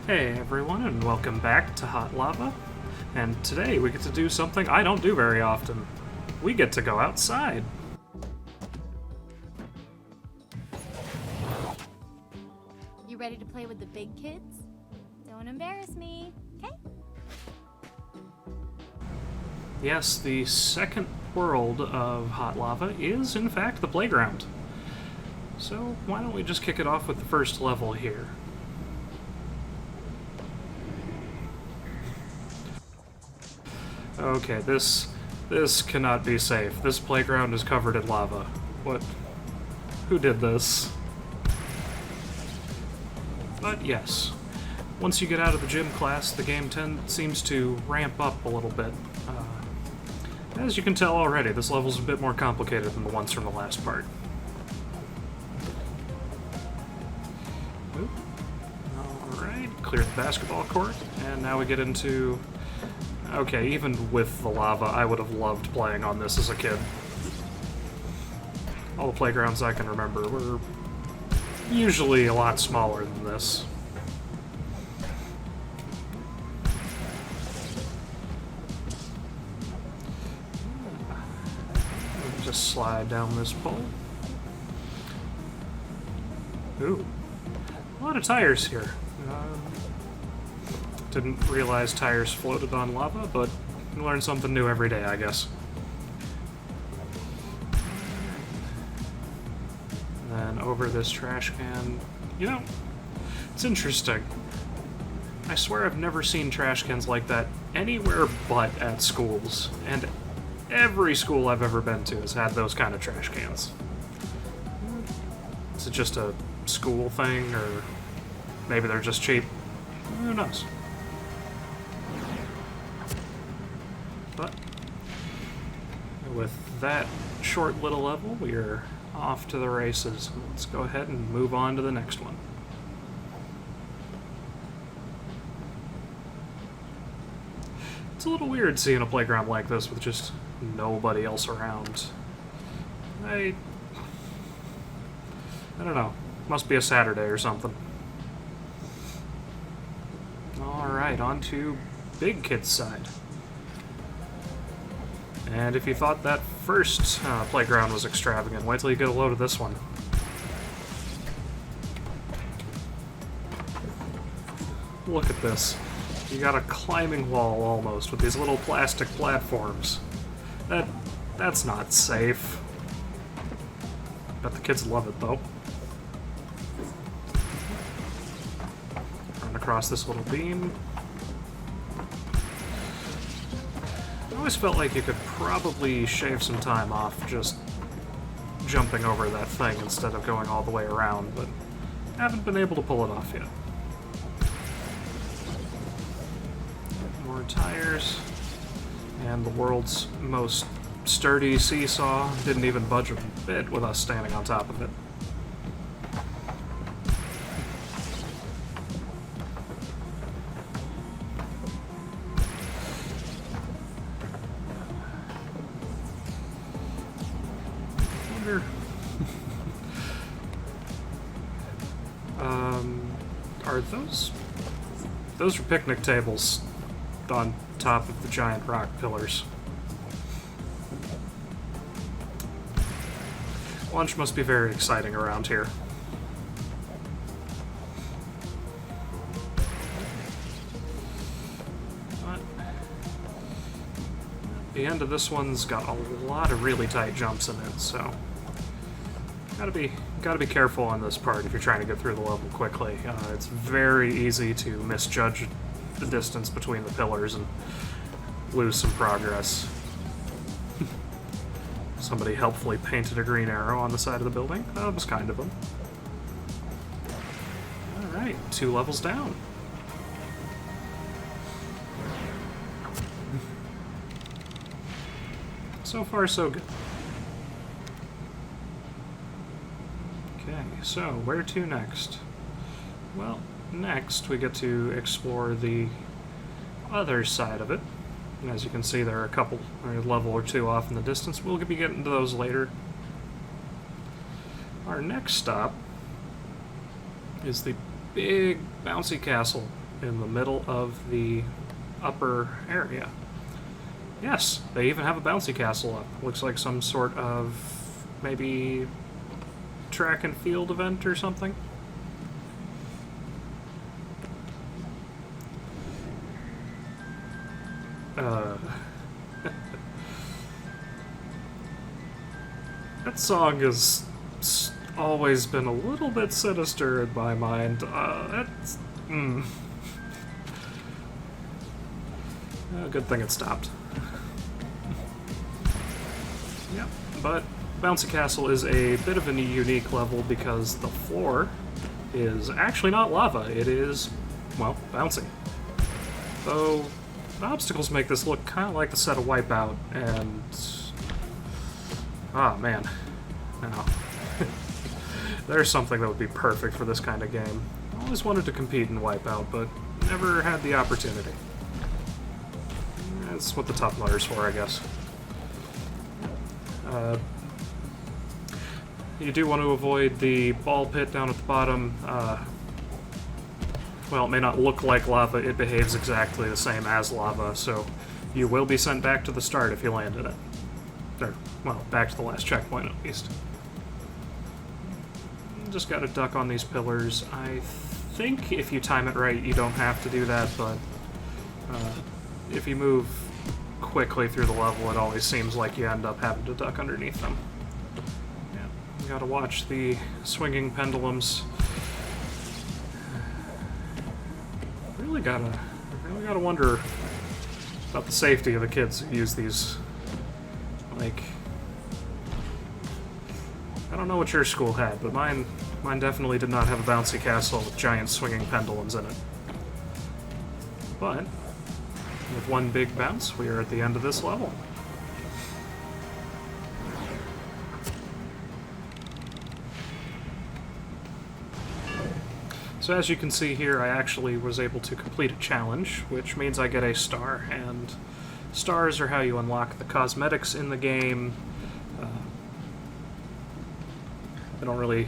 Hey everyone, and welcome back to Hot Lava. And today we get to do something I don't do very often. We get to go outside. You ready to play with the big kids? Don't embarrass me, okay? Yes, the second world of Hot Lava is, in fact, the playground. So why don't we just kick it off with the first level here. Okay, this cannot be safe. This playground is covered in lava. What? Who did this? But yes, once you get out of the gym class, the game seems to ramp up a little bit. As you can tell already, this level's a bit more complicated than the ones from the last part. Alright, clear the basketball court, and now we get into... Okay, even with the lava, I would have loved playing on this as a kid. All the playgrounds I can remember were usually a lot smaller than this. Just slide down this pole. Ooh, a lot of tires here. Didn't realize tires floated on lava, but you learn something new every day, I guess. And then over this trash can. You know, it's interesting. I swear I've never seen trash cans like that anywhere but at schools. And every school I've ever been to has had those kind of trash cans. Is it just a school thing, or maybe they're just cheap? Who knows? But with that short little level, we are off to the races. Let's go ahead and move on to the next one. It's a little weird seeing a playground like this with just nobody else around. I don't know. Must be a Saturday or something. Alright, on to Big Kid's side. And if you thought that first playground was extravagant, wait till you get a load of this one. Look at this. You got a climbing wall almost with these little plastic platforms. That's not safe. Bet the kids love it though. Run across this little beam. I always felt like you could probably shave some time off just jumping over that thing instead of going all the way around, but haven't been able to pull it off yet. More tires, and the world's most sturdy seesaw didn't even budge a bit with us standing on top of it. Are those are picnic tables on top of the giant rock pillars. Lunch must be very exciting around here. But the end of this one's got a lot of really tight jumps in it, so gotta be careful on this part if you're trying to get through the level quickly. It's very easy to misjudge the distance between the pillars and lose some progress. Somebody helpfully painted a green arrow on the side of the building. That was kind of them. Alright, 2 levels down. So far, so good. Okay, so where to next? Well, next we get to explore the other side of it. And as you can see, there are a level or two off in the distance. We'll be getting to those later. Our next stop is the big Bouncy Castle in the middle of the upper area. Yes, they even have a bouncy castle up. Looks like some sort of maybe track and field event or something. That song has always been a little bit sinister in my mind. That's... good thing it stopped. Yep, but Bouncy Castle is a bit of a unique level because the floor is actually not lava. It is, well, bouncy. Though the obstacles make this look kind of like the set of Wipeout, and... ah, man. Now, there's something that would be perfect for this kind of game. I always wanted to compete in Wipeout, but never had the opportunity. That's what the Tough Mudder's for, I guess. You do want to avoid the ball pit down at the bottom. Well, it may not look like lava, it behaves exactly the same as lava, so you will be sent back to the start if you land in it. Or, well, back to the last checkpoint at least. Just gotta duck on these pillars. I think if you time it right, you don't have to do that, but if you move quickly through the level, it always seems like you end up having to duck underneath them. Yeah, you gotta watch the swinging pendulums. Really gotta wonder about the safety of the kids who use these. Like, I don't know what your school had, but mine definitely did not have a bouncy castle with giant swinging pendulums in it. But with one big bounce, we are at the end of this level. So as you can see here, I actually was able to complete a challenge, which means I get a star, and stars are how you unlock the cosmetics in the game. They don't really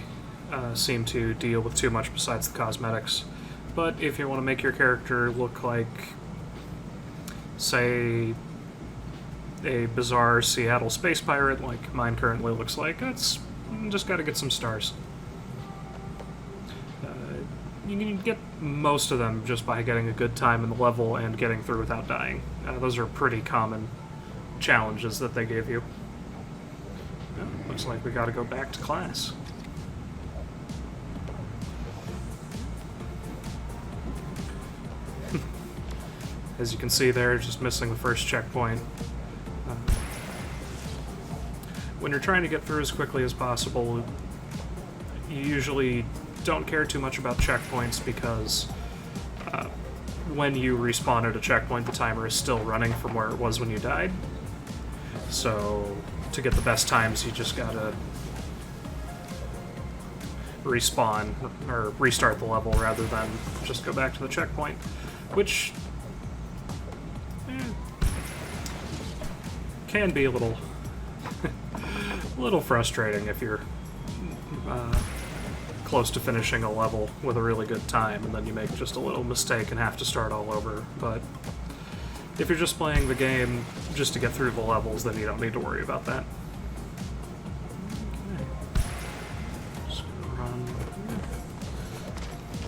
seem to deal with too much besides the cosmetics, but if you want to make your character look like, say, a bizarre Seattle space pirate like mine currently looks like, that's just gotta get some stars. You can get most of them just by getting a good time in the level and getting through without dying. Those are pretty common challenges that they give you. Looks like we gotta go back to class. As you can see there, just missing the first checkpoint. When you're trying to get through as quickly as possible, you usually don't care too much about checkpoints because when you respawn at a checkpoint, the timer is still running from where it was when you died. So to get the best times, you just gotta respawn or restart the level rather than just go back to the checkpoint, which can be a little frustrating if you're close to finishing a level with a really good time and then you make just a little mistake and have to start all over. But if you're just playing the game just to get through the levels, then you don't need to worry about that. Okay. Just gonna run,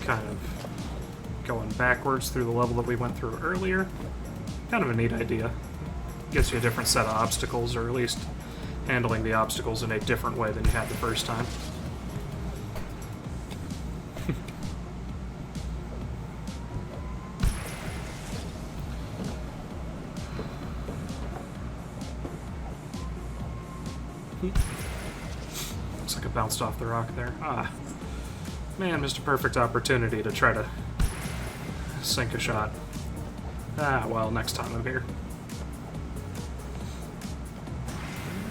kind of going backwards through the level that we went through earlier. Kind of a neat idea. Gives you a different set of obstacles, or at least handling the obstacles in a different way than you had the first time. Looks like it bounced off the rock there. Ah. Man, missed a perfect opportunity to try to sink a shot. Ah, well, next time I'm here.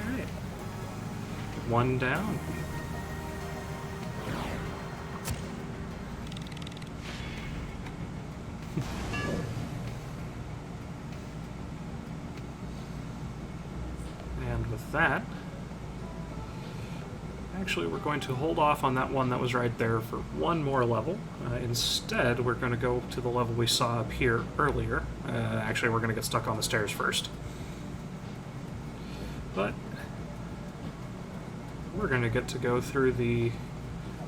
Alright. One down. And with that, Actually, we're going to hold off on that one that was right there for one more level. Instead, we're going to go to the level we saw up here earlier. Actually, we're going to get stuck on the stairs first. But we're going to get to go through the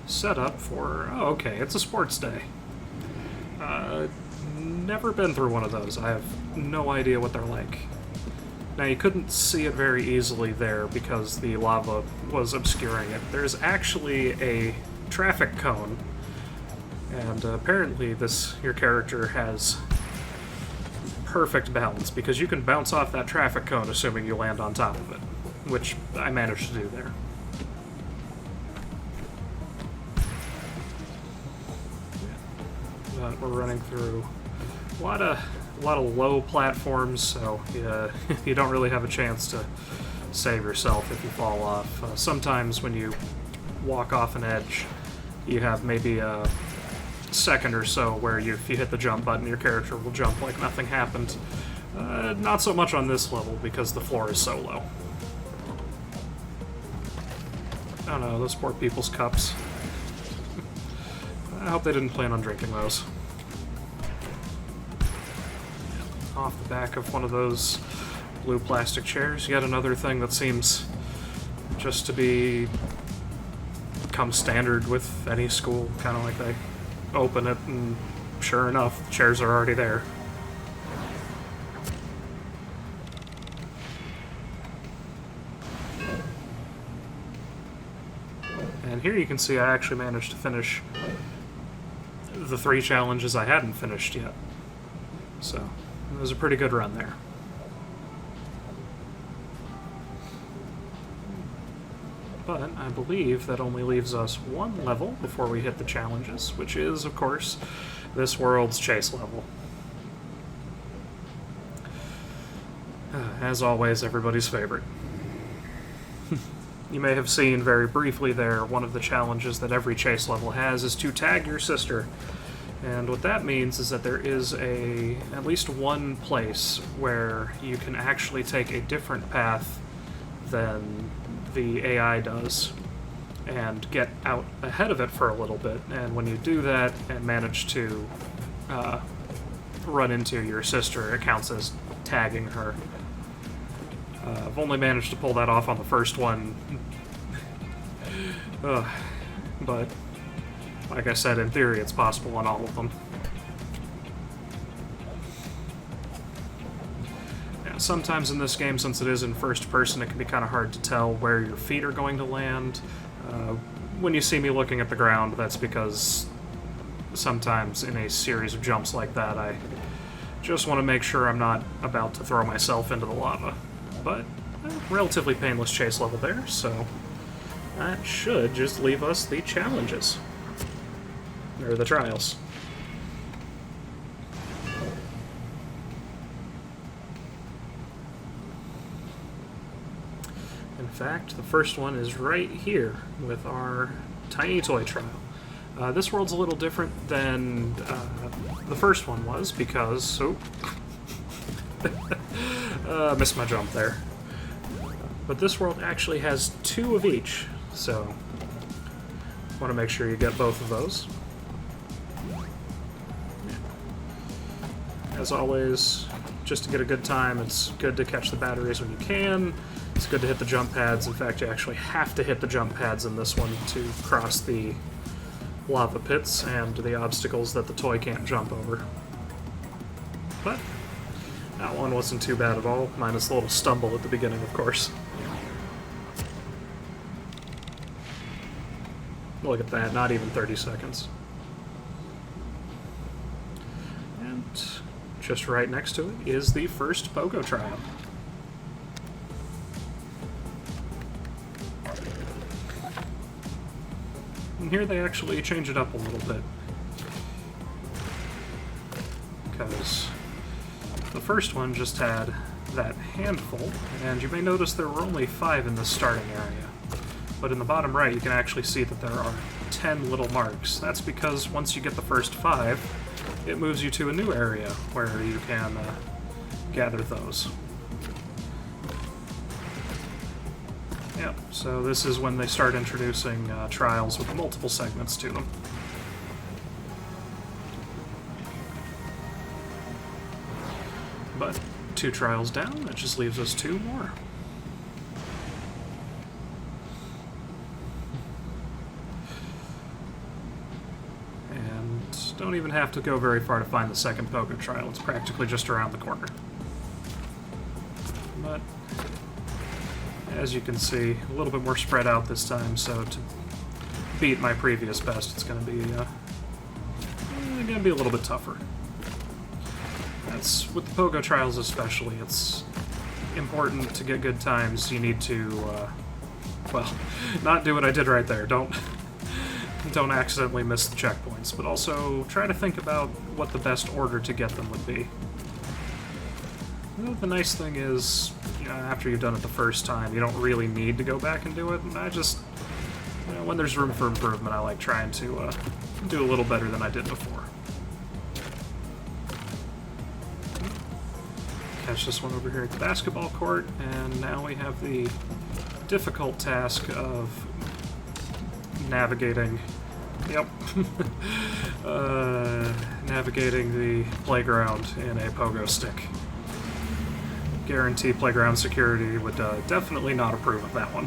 setup for... Oh, okay, it's a sports day. Never been through one of those. I have no idea what they're like. Now, you couldn't see it very easily there because the lava was obscuring it. There's actually a traffic cone, and apparently your character has perfect balance, because you can bounce off that traffic cone assuming you land on top of it, which I managed to do there. But we're running through a lot of low platforms, so you don't really have a chance to save yourself if you fall off. Sometimes when you walk off an edge, you have maybe a second or so where if you hit the jump button, your character will jump like nothing happened. Not so much on this level because the floor is so low. I don't know, those poor people's cups. I hope they didn't plan on drinking those. Off the back of one of those blue plastic chairs. Yet another thing that seems just to become standard with any school. Kind of like they open it and sure enough, the chairs are already there. And here you can see I actually managed to finish the 3 challenges I hadn't finished yet. So it was a pretty good run there. But I believe that only leaves us one level before we hit the challenges, which is, of course, this world's chase level. As always, everybody's favorite. You may have seen very briefly there, one of the challenges that every chase level has is to tag your sister. And what that means is that there is at least one place where you can actually take a different path than the AI does and get out ahead of it for a little bit. And when you do that and manage to run into your sister, it counts as tagging her. I've only managed to pull that off on the first one. But like I said, in theory, it's possible on all of them. Yeah, sometimes in this game, since it is in first person, it can be kind of hard to tell where your feet are going to land. When you see me looking at the ground, that's because sometimes in a series of jumps like that, I just want to make sure I'm not about to throw myself into the lava. But relatively painless chase level there, so that should just leave us the challenges. Or the trials. In fact, the first one is right here with our tiny toy trial. This world's a little different than the first one was because... missed my jump there. But this world actually has 2 of each, so want to make sure you get both of those. As always, just to get a good time, it's good to catch the batteries when you can. It's good to hit the jump pads. In fact, you actually have to hit the jump pads in this one to cross the lava pits and the obstacles that the toy can't jump over. But that one wasn't too bad at all, minus the little stumble at the beginning, of course. Look at that, not even 30 seconds. And just right next to it is the first Pogo Trial. And here they actually change it up a little bit. Because the first one just had that handful, and you may notice there were only 5 in the starting area. But in the bottom right, you can actually see that there are 10 little marks. That's because once you get the first 5, it moves you to a new area where you can gather those. Yep, so this is when they start introducing trials with multiple segments to them. But 2 trials down, that just leaves us 2 more. And don't even have to go very far to find the second Pogo Trial. It's practically just around the corner. But as you can see, a little bit more spread out this time, so to beat my previous best, it's going to be a little bit tougher. That's with the Pogo Trials especially. It's important to get good times. You need to, well, not do what I did right there. Don't accidentally miss the checkpoints, but also try to think about what the best order to get them would be. Well, the nice thing is, after you've done it the first time, you don't really need to go back and do it. And I just, when there's room for improvement, I like trying to do a little better than I did before. Catch this one over here at the basketball court, and now we have the difficult task of navigating, navigating the playground in a pogo stick. Guarantee playground security would definitely not approve of that one.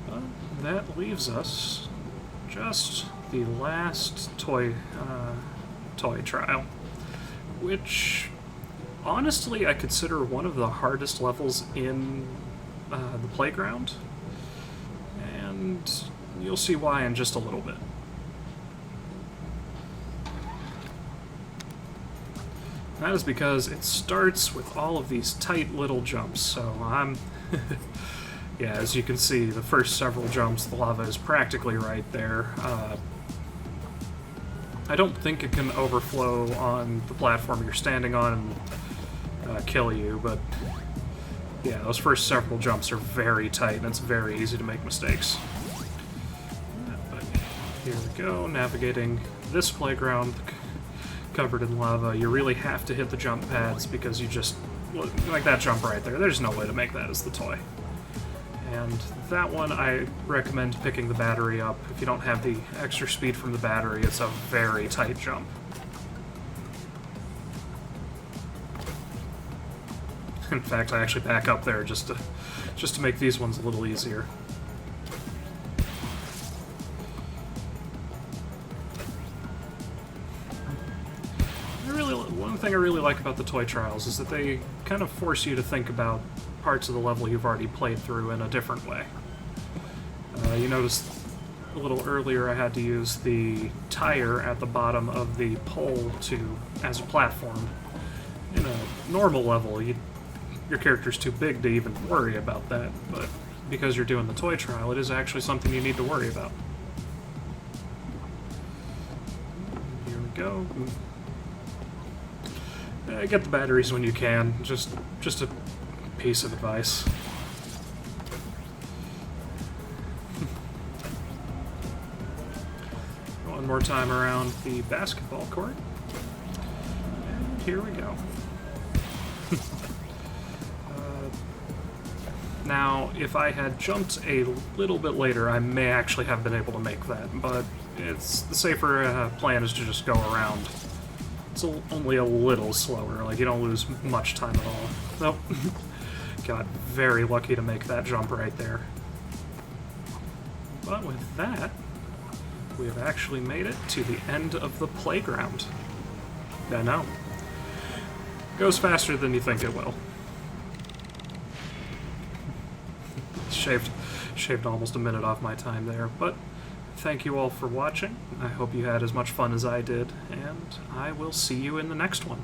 But that leaves us just the last toy trial, which honestly I consider one of the hardest levels in the playground, and you'll see why in just a little bit. That is because it starts with all of these tight little jumps, so I'm... yeah, as you can see, the first several jumps, the lava is practically right there. I don't think it can overflow on the platform you're standing on and kill you, but yeah, those first several jumps are very tight, and it's very easy to make mistakes. But here we go, navigating this playground covered in lava. You really have to hit the jump pads because you just, like that jump right there, there's no way to make that as the toy. And that one, I recommend picking the battery up. If you don't have the extra speed from the battery, it's a very tight jump. In fact, I actually back up there just to make these ones a little easier. One thing I really like about the toy trials is that they kind of force you to think about parts of the level you've already played through in a different way. You noticed a little earlier I had to use the tire at the bottom of the pole as a platform. In a normal level, your character's too big to even worry about that, but because you're doing the toy trial, it is actually something you need to worry about. Here we go. Get the batteries when you can, just a piece of advice. One more time around the basketball court. And here we go. Now, if I had jumped a little bit later, I may actually have been able to make that, but it's the safer plan is to just go around. It's only a little slower, like you don't lose much time at all. Nope. Got very lucky to make that jump right there. But with that, we have actually made it to the end of the playground. I know. Goes faster than you think it will. Shaved almost a minute off my time there, but thank you all for watching. I hope you had as much fun as I did, and I will see you in the next one.